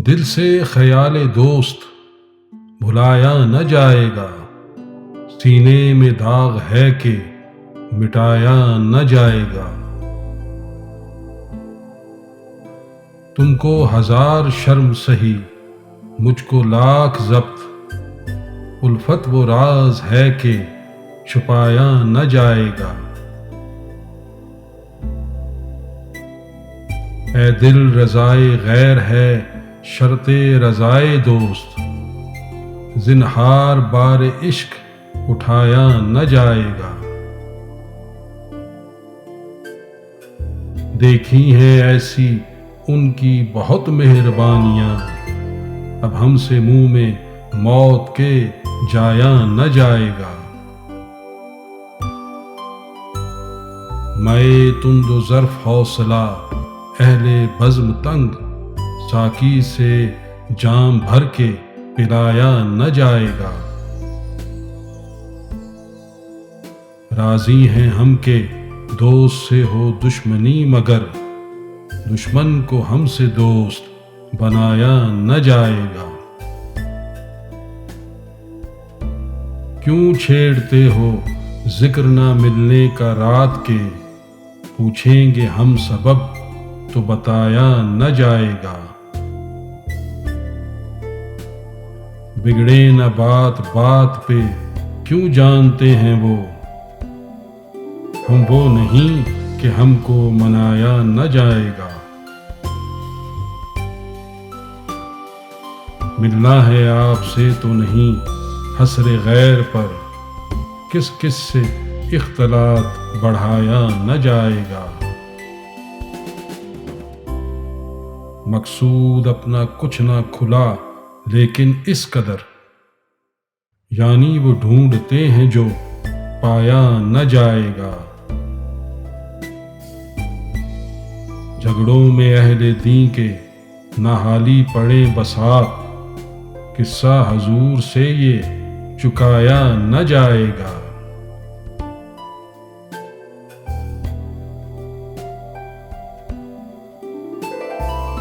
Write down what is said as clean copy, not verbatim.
دل سے خیال دوست بھلایا نہ جائے گا، سینے میں داغ ہے کہ مٹایا نہ جائے گا۔ تم کو ہزار شرم سہی، مجھ کو لاکھ ضبط، الفت وہ راز ہے کہ چھپایا نہ جائے گا۔ اے دل رضائے غیر ہے شرط رضائے دوست، زنہار بار عشق اٹھایا نہ جائے گا۔ دیکھی ہیں ایسی ان کی بہت مہربانیاں، اب ہم سے منہ میں موت کے جایا نہ جائے گا۔ میں تند و ظرف حوصلہ اہل بزم تنگ، ساقی سے جام بھر کے پلایا نہ جائے گا۔ راضی ہیں ہم کہ دوست سے ہو دشمنی، مگر دشمن کو ہم سے دوست بنایا نہ جائے گا۔ کیوں چھیڑتے ہو ذکر نہ ملنے کا رات کے، پوچھیں گے ہم سبب تو بتایا نہ جائے گا۔ بگڑے نہ بات بات پہ کیوں جانتے ہیں وہ، ہم وہ نہیں کہ ہم کو منایا نہ جائے گا۔ ملنا ہے آپ سے تو نہیں حسر غیر پر، کس کس سے اختلاط بڑھایا نہ جائے گا۔ مقصود اپنا کچھ نہ کھلا لیکن اس قدر، یعنی وہ ڈھونڈتے ہیں جو پایا نہ جائے گا۔ جھگڑوں میں اہل دین کے ناحالی پڑے بساط، قصہ حضور سے یہ چکایا نہ جائے گا۔